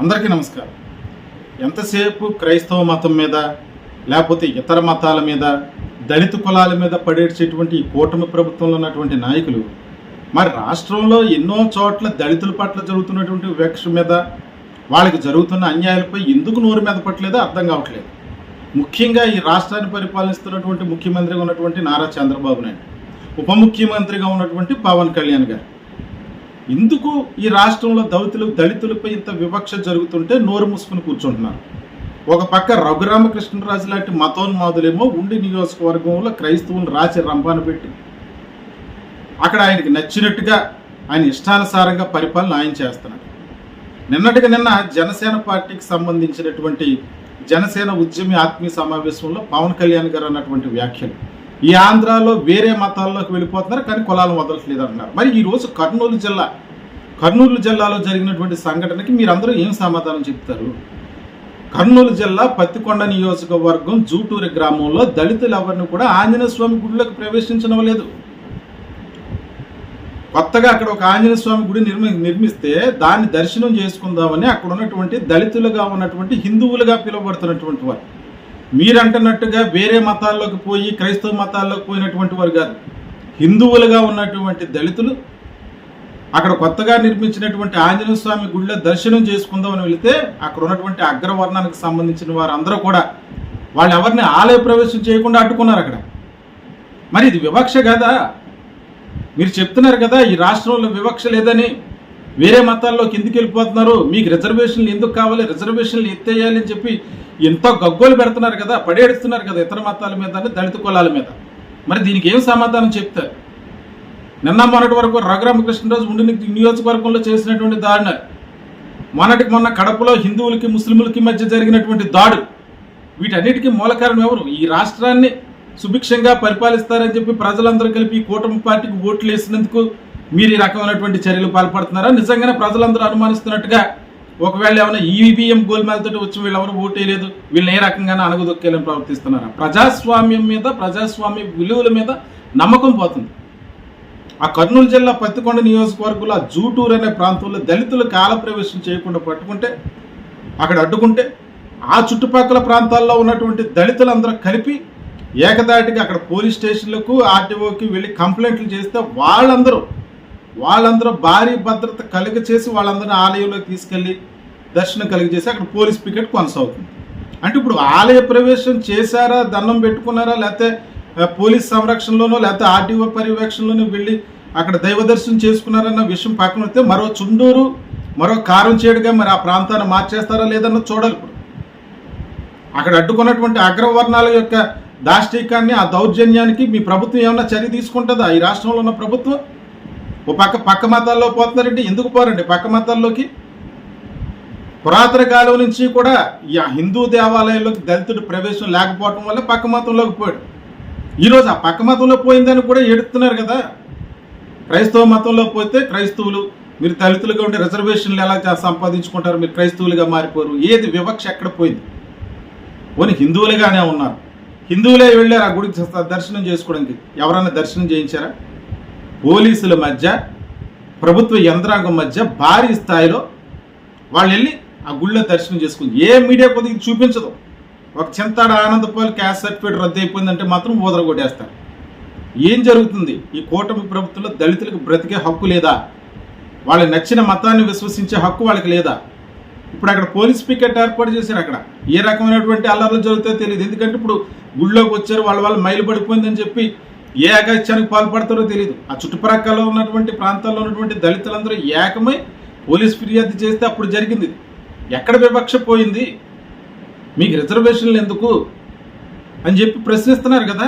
అందరికీ నమస్కారం. ఎంతసేపు క్రైస్తవ మతం మీద లేకపోతే ఇతర మతాల మీద దళిత కులాల మీద పడేసేటువంటి ఈ కూటమి ప్రభుత్వంలో ఉన్నటువంటి నాయకులు మరి రాష్ట్రంలో ఎన్నో చోట్ల దళితుల పట్ల జరుగుతున్నటువంటి వివక్ష మీద వాళ్ళకి జరుగుతున్న అన్యాయాలపై ఎందుకు నోరు మీద పట్టలేదో అర్థం కావట్లేదు. ముఖ్యంగా ఈ రాష్ట్రాన్ని పరిపాలిస్తున్నటువంటి ముఖ్యమంత్రిగా ఉన్నటువంటి నారా చంద్రబాబు నాయుడు, ఉప ముఖ్యమంత్రిగా ఉన్నటువంటి పవన్ కళ్యాణ్ గారు ఎందుకు ఈ రాష్ట్రంలో దళితులపై ఇంత వివక్ష జరుగుతుంటే నోరు మూసుకుని కూర్చుంటున్నారు. ఒక పక్క రఘురామకృష్ణరాజు లాంటి మతోన్మాదులేమో ఉండి నియోజకవర్గంలో క్రైస్తవులను రాసి రంపాన పెట్టి అక్కడ ఆయనకి నచ్చినట్టుగా ఆయన ఇష్టానుసారంగా పరిపాలన ఆయన చేస్తున్నారు. నిన్నటికి నిన్న జనసేన పార్టీకి సంబంధించినటువంటి జనసేన ఉద్యమి ఆత్మీయ సమావేశంలో పవన్ కళ్యాణ్ గారు అన్నటువంటి వ్యాఖ్యలు ఈ ఆంధ్రాలో వేరే మతాల్లోకి వెళ్ళిపోతున్నారు కానీ కులాలను వదలట్లేదు అంటున్నారు. మరి ఈరోజు కర్నూలు జిల్లాలో జరిగినటువంటి సంఘటనకి మీరందరూ ఏం సమాధానం చెప్తారు? కర్నూలు జిల్లా పత్తికొండ నియోజకవర్గం జూటూరి గ్రామంలో దళితులు ఎవరిని కూడా ఆంజనేయ స్వామి గుడిలోకి ప్రవేశించనవలేదు. కొత్తగా అక్కడ ఒక ఆంజనేయ స్వామి గుడి నిర్మిస్తే దాన్ని దర్శనం చేసుకుందామని అక్కడ ఉన్నటువంటి దళితులుగా ఉన్నటువంటి హిందువులుగా పిలువబడుతున్నటువంటి వారు, మీరంటున్నట్టుగా వేరే మతాల్లోకి పోయి క్రైస్తవ మతాల్లోకి పోయినటువంటి వారు కాదు, హిందువులుగా ఉన్నటువంటి దళితులు అక్కడ కొత్తగా నిర్మించినటువంటి ఆంజనేయ స్వామి గుడిలో దర్శనం చేసుకుందామని వెళితే అక్కడ ఉన్నటువంటి అగ్రవర్ణానికి సంబంధించిన వారందరూ కూడా వాళ్ళు ఎవరిని ఆలయ ప్రవేశం చేయకుండా అడ్డుకున్నారు అక్కడ. మరి ఇది వివక్ష కదా? మీరు చెప్తున్నారు కదా ఈ రాష్ట్రంలో వివక్ష లేదని, వేరే మతాల్లో కిందికి వెళ్ళిపోతున్నారు, మీకు రిజర్వేషన్లు ఎందుకు కావాలి, రిజర్వేషన్లు ఎత్తేయాలి అని చెప్పి ఎంతో గగ్గోలు పెడుతున్నారు కదా, పడేడుస్తున్నారు కదా ఇతర మతాల మీద, దళిత కులాల మీద. మరి దీనికి ఏం సమాధానం చెప్తారు? నిన్న మొన్నటి వరకు రఘురామకృష్ణరాజు ఉండి నియోజకవర్గంలో చేసినటువంటి దారుణాలు, మొన్న కడపలో హిందువులకి ముస్లింలకి మధ్య జరిగినటువంటి దాడులు, వీటన్నిటికీ మూల కారణం ఎవరు? ఈ రాష్ట్రాన్ని సుభిక్షంగా పరిపాలిస్తారని చెప్పి ప్రజలందరూ కలిపి ఈ కూటమి పార్టీకి ఓట్లు వేసినందుకు మీరు ఈ రకమైనటువంటి చర్యలు పాల్పడుతున్నారా? నిజంగానే ప్రజలందరూ అనుమానిస్తున్నట్టుగా ఒకవేళ ఏమైనా ఈవీఎం గోల్మాలతో వచ్చి వీళ్ళు ఎవరు ఓటు వేయలేదు, వీళ్ళని ఏ రకంగానే అణగదొక్కేయాలని ప్రవర్తిస్తున్నారా? ప్రజాస్వామ్యం మీద, ప్రజాస్వామ్య విలువల మీద నమ్మకం పోతుంది. ఆ కర్నూలు జిల్లా పత్తికొండ నియోజకవర్గంలో ఆ జూటూరు అనే ప్రాంతంలో దళితులు కాల ప్రవేశం చేయకుండా పట్టుకుంటే, అక్కడ అడ్డుకుంటే, ఆ చుట్టుపక్కల ప్రాంతాల్లో ఉన్నటువంటి దళితులందరూ కలిపి ఏకదాటిగా అక్కడ పోలీస్ స్టేషన్లకు ఆర్టీఓకి వెళ్ళి కంప్లైంట్లు చేస్తే వాళ్ళందరూ భారీ భద్రత చేసి వాళ్ళందరినీ ఆలయంలోకి తీసుకెళ్ళి దర్శనం కలిగజేసి అక్కడ పోలీస్ పికెట్ కొనసాగుతుంది. అంటే ఇప్పుడు ఆలయ ప్రవేశం చేశారా, దండం పెట్టుకున్నారా, లేకపోతే పోలీస్ సంరక్షణలోనో లేకపోతే ఆర్టీఓ పర్యవేక్షణలోనో వెళ్ళి అక్కడ దైవ దర్శనం చేసుకున్నారన్న విషయం పక్కన వస్తే మరో చుండూరు, మరో కారం చేడుగా మరి ఆ ప్రాంతాన్ని మార్చేస్తారా లేదన్న చూడాలి. ఇప్పుడు అక్కడ అడ్డుకున్నటువంటి అగ్రవర్ణాల యొక్క దాష్టీకాన్ని, ఆ దౌర్జన్యానికి మీ ప్రభుత్వం ఏమన్నా చర్య తీసుకుంటుందా? ఈ రాష్ట్రంలో ఉన్న ప్రభుత్వం ఓ పక్క మతాల్లో పోతున్నారంటే ఎందుకు పోరండి పక్క మతాల్లోకి? పురాతన కాలం నుంచి కూడా ఈ హిందూ దేవాలయాల్లోకి దళితుడు ప్రవేశం లేకపోవటం వల్ల పక్క మతంలోకి పోయాడు. ఈరోజు ఆ పక్క మతంలో పోయిందని కూడా ఎడుతున్నారు కదా. క్రైస్తవ మతంలో పోతే క్రైస్తవులు, మీరు దళితులుగా ఉండే రిజర్వేషన్లు ఎలా సంపాదించుకుంటారు, మీరు క్రైస్తవులుగా మారిపోరు. ఏది వివక్ష ఎక్కడ పోయింది? పోనీ హిందువులుగానే ఉన్నారు, హిందువులే వెళ్ళారు ఆ గుడికి దర్శనం చేసుకోవడానికి. ఎవరన్నా దర్శనం చేయించారా? పోలీసుల మధ్య, ప్రభుత్వ యంత్రాంగం మధ్య భారీ స్థాయిలో వాళ్ళు వెళ్ళి ఆ గుళ్ళో దర్శనం చేసుకుంది. ఏ మీడియా కొద్దిగా చూపించదు. ఒక చింతాడ ఆనందపాల్ క్యాస్ట్ సర్టిఫికేట్ రద్దు అయిపోయిందంటే మాత్రం ఊదరగొట్టేస్తారు. ఏం జరుగుతుంది? ఈ కూటమి ప్రభుత్వంలో దళితులకు బ్రతికే హక్కు లేదా? వాళ్ళకి నచ్చిన మతాన్ని విశ్వసించే హక్కు వాళ్ళకి లేదా? ఇప్పుడు అక్కడ పోలీస్ పికెట్ ఏర్పాటు చేశారు. అక్కడ ఏ రకమైనటువంటి అల్లర్లు జరుగుతాయో తెలియదు. ఎందుకంటే ఇప్పుడు గుళ్ళోకి వచ్చారు, వాళ్ళ మైలు పడిపోయిందని చెప్పి ఏ అగత్యానికి పాల్పడతారో తెలియదు. ఆ చుట్టుప్రక్కల ఉన్నటువంటి ప్రాంతాల్లో ఉన్నటువంటి దళితులందరూ ఏకమై పోలీస్ ఫిర్యాదు చేస్తే అప్పుడు జరిగింది. ఎక్కడ వివక్ష పోయింది? మీకు రిజర్వేషన్లు ఎందుకు అని చెప్పి ప్రశ్నిస్తున్నారు కదా.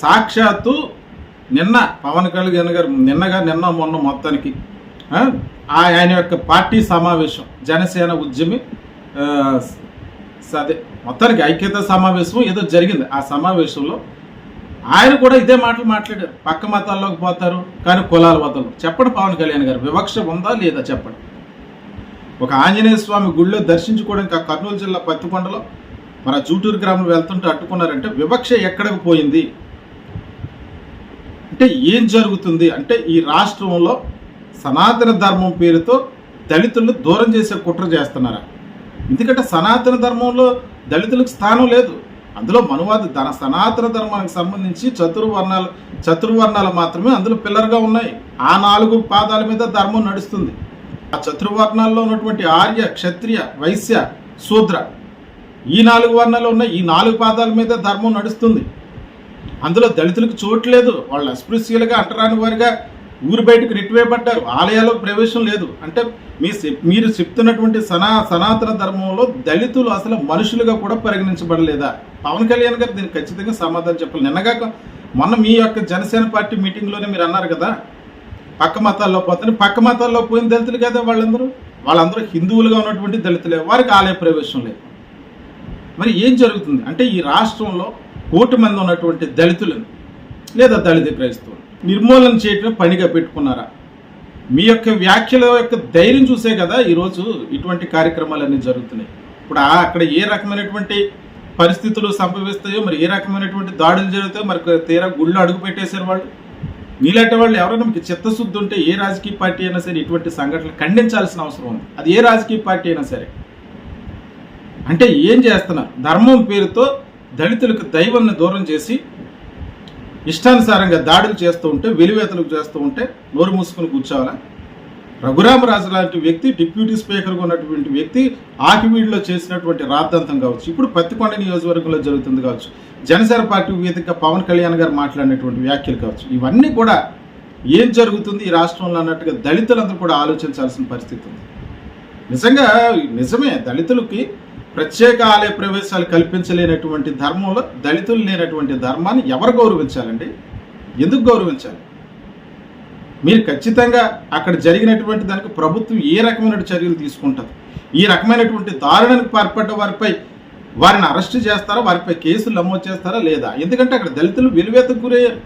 సాక్షాత్తు నిన్న పవన్ కళ్యాణ్ గారు నిన్న మొన్న మొత్తానికి ఆయన యొక్క పార్టీ సమావేశం, జనసేన ఉద్యమి అదే మొత్తానికి ఐక్యత సమావేశం ఏదో జరిగింది. ఆ సమావేశంలో ఆయన కూడా ఇదే మాటలు మాట్లాడారు. పక్క మతాల్లోకి పోతారు కానీ కులాల వదలరు. చెప్పండి పవన్ కళ్యాణ్ గారు, వివక్ష ఉందా లేదా చెప్పండి. ఒక ఆంజనేయ స్వామి గుడిలో దర్శించుకోవడానికి ఆ కర్నూలు జిల్లా పత్తికొండలో మన జూటూరు గ్రామం వెళ్తుంటే అడ్డుకున్నారంటే వివక్ష ఎక్కడికి పోయింది? అంటే ఏం జరుగుతుంది అంటే ఈ రాష్ట్రంలో సనాతన ధర్మం పేరుతో దళితులను దూరం చేసే కుట్ర చేస్తున్నారా? ఎందుకంటే సనాతన ధర్మంలో దళితులకు స్థానం లేదు. అందులో మనువాద సనాతన ధర్మానికి సంబంధించి చతుర్వర్ణాలు మాత్రమే అందులో పిల్లర్గా ఉన్నాయి. ఆ 4 పాదాల మీద ధర్మం నడుస్తుంది. ఆ చతుర్వర్ణాల్లో ఉన్నటువంటి ఆర్య, క్షత్రియ, వైశ్య, శూద్ర, ఈ 4 వర్ణాలు ఉన్నాయి. ఈ 4 పాదాల మీద ధర్మం నడుస్తుంది. అందులో దళితులకు చోటు లేదు. వాళ్ళు అస్పృశ్యులుగా, అంటరాని వారిగా ఊరు బయటకు నెట్టివేయబడ్డారు. ఆలయాల్లో ప్రవేశం లేదు. అంటే మీరు చెప్తున్నటువంటి సనాతన ధర్మంలో దళితులు అసలు మనుషులుగా కూడా పరిగణించబడలేదా? పవన్ కళ్యాణ్ గారు దీనికి ఖచ్చితంగా సమాధానం చెప్పాలి. నిన్నగాక మొన్న మీ యొక్క జనసేన పార్టీ మీటింగ్లోనే మీరు అన్నారు కదా, పక్క మతాల్లో పోతే పక్క మతాల్లో పోయిన దళితులు కదా వాళ్ళందరూ హిందువులుగా ఉన్నటువంటి దళితులే, వారికి ఆలయ ప్రవేశం లేదు. మరి ఏం జరుగుతుంది అంటే ఈ రాష్ట్రంలో 1 కోటి మంది ఉన్నటువంటి దళితులను లేదా దళిత క్రైస్తవులు నిర్మూలన చేయడం పనిగా పెట్టుకున్నారా? మీ యొక్క వ్యాఖ్యల యొక్క ధైర్యం చూసే కదా ఈరోజు ఇటువంటి కార్యక్రమాలన్నీ జరుగుతున్నాయి. ఇప్పుడు అక్కడ ఏ రకమైనటువంటి పరిస్థితులు సంభవిస్తాయో, మరి ఏ రకమైనటువంటి దాడులు జరుగుతాయో, మరి తీరా గుళ్ళు అడుగు పెట్టేశారు వాళ్ళు. మీలాంటి వాళ్ళు ఎవరైనా మీకు చిత్తశుద్ధి ఉంటే ఏ రాజకీయ పార్టీ అయినా సరే ఇటువంటి సంఘటనలు ఖండించాల్సిన అవసరం ఉంది. అది ఏ రాజకీయ పార్టీ అయినా సరే. అంటే ఏం చేస్తున్నారు? ధర్మం పేరుతో దళితులకు దైవాన్ని దూరం చేసి ఇష్టానుసారంగా దాడులు చేస్తూ ఉంటే, వెలివేతలు చేస్తూ ఉంటే నోరు మూసుకుని కూర్చోవాలా? రఘురామరాజు లాంటి వ్యక్తి, డిప్యూటీ స్పీకర్గా ఉన్నటువంటి వ్యక్తి ఆకివీడిలో చేసినటువంటి రాద్ధాంతం కావచ్చు, ఇప్పుడు పత్తికొండ నియోజకవర్గంలో జరుగుతుంది కావచ్చు, జనసేన పార్టీ వేదిక పవన్ కళ్యాణ్ గారు మాట్లాడినటువంటి వ్యాఖ్యలు కావచ్చు, ఇవన్నీ కూడా ఏం జరుగుతుంది ఈ రాష్ట్రంలో అన్నట్టుగా దళితులందరూ కూడా ఆలోచించాల్సిన పరిస్థితి ఉంది. నిజమే దళితులకి ప్రత్యేక ఆలయ ప్రవేశాలు కల్పించలేనటువంటి ధర్మంలో దళితులు లేనటువంటి ధర్మాన్ని ఎవరు గౌరవించాలండి? ఎందుకు గౌరవించాలి? మీరు ఖచ్చితంగా అక్కడ జరిగినటువంటి దానికి ప్రభుత్వం ఏ రకమైన చర్యలు తీసుకుంటుంది? ఈ రకమైనటువంటి దారుణానికి పాల్పడ్డ వారిని అరెస్ట్ చేస్తారా? వారిపై కేసులు నమోదు చేస్తారా లేదా? ఎందుకంటే అక్కడ దళితులు వెలివేతకు గురయ్యారు.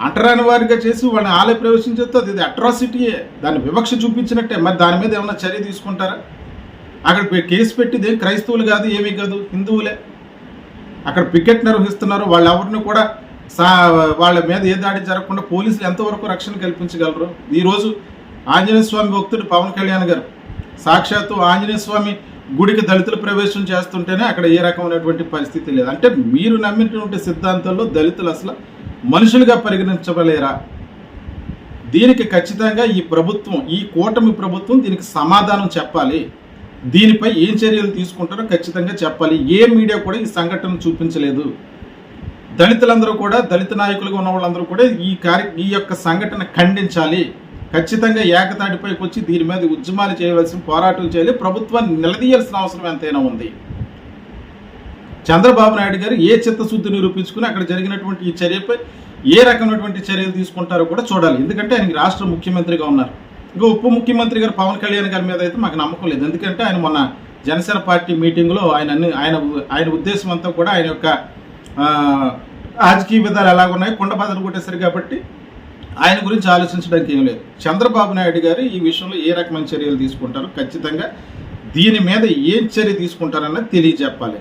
అంటరాని వారిగా చేసి వాళ్ళని ఆలయ ప్రవేశం చేస్తే అది అట్రాసిటీయే, దాన్ని వివక్ష చూపించినట్టే. మరి దాని మీద ఏమైనా చర్య తీసుకుంటారా? అక్కడ కేసు పెట్టింది క్రైస్తవులు కాదు, ఏమీ కాదు, హిందువులే. అక్కడ పికెట్ నిర్వహిస్తున్నారు. వాళ్ళెవరిని కూడా వాళ్ళ మీద ఏ దాడి జరగకుండా పోలీసులు ఎంతవరకు రక్షణ కల్పించగలరు? ఈరోజు ఆంజనేయ స్వామి భక్తుడు పవన్ కళ్యాణ్ గారు సాక్షాత్తు ఆంజనేయ స్వామి గుడికి దళితులు ప్రవేశం చేస్తుంటేనే అక్కడ ఏ రకమైనటువంటి పరిస్థితి లేదు. అంటే మీరు నమ్మినటువంటి సిద్ధాంతంలో దళితులు అసలు మనుషులుగా పరిగణించబలేరా? దీనికి ఖచ్చితంగా ఈ కూటమి ప్రభుత్వం దీనికి సమాధానం చెప్పాలి. దీనిపై ఏం చర్యలు తీసుకుంటారో ఖచ్చితంగా చెప్పాలి. ఏ మీడియా కూడా ఈ సంఘటన చూపించలేదు. దళితులందరూ కూడా, దళిత నాయకులుగా ఉన్న వాళ్ళందరూ కూడా ఈ యొక్క సంఘటన ఖండించాలి. ఖచ్చితంగా ఏకతాటిపైకి వచ్చి దీని మీద ఉద్యమాలు చేయవలసిన, పోరాటాలు చేయాలి. ప్రభుత్వాన్ని నిలదీయాల్సిన అవసరం ఎంతైనా ఉంది. చంద్రబాబు నాయుడు గారు ఏ చిత్తశుద్ధి నిరూపించుకుని అక్కడ జరిగినటువంటి ఈ చర్యపై ఏ రకమైనటువంటి చర్యలు తీసుకుంటారో కూడా చూడాలి. ఎందుకంటే ఆయనకి రాష్ట్ర ముఖ్యమంత్రిగా ఉన్నారు. ఇంకా ఉప ముఖ్యమంత్రి గారు పవన్ కళ్యాణ్ గారి మీద అయితే మాకు నమ్మకం లేదు. ఎందుకంటే ఆయన మొన్న జనసేన పార్టీ మీటింగ్లో ఆయన ఉద్దేశం అంతా కూడా ఆయన యొక్క రాజకీయ విధాలు ఎలాగున్నాయి, కుండ బద్దలు కొట్టేశారు కాబట్టి ఆయన గురించి ఆలోచించడానికి ఏం లేదు. చంద్రబాబు నాయుడు గారు ఈ విషయంలో ఏ రకమైన చర్యలు తీసుకుంటారో ఖచ్చితంగా దీని మీద ఏం చర్య తీసుకుంటారన్నది తెలియజెప్పాలి.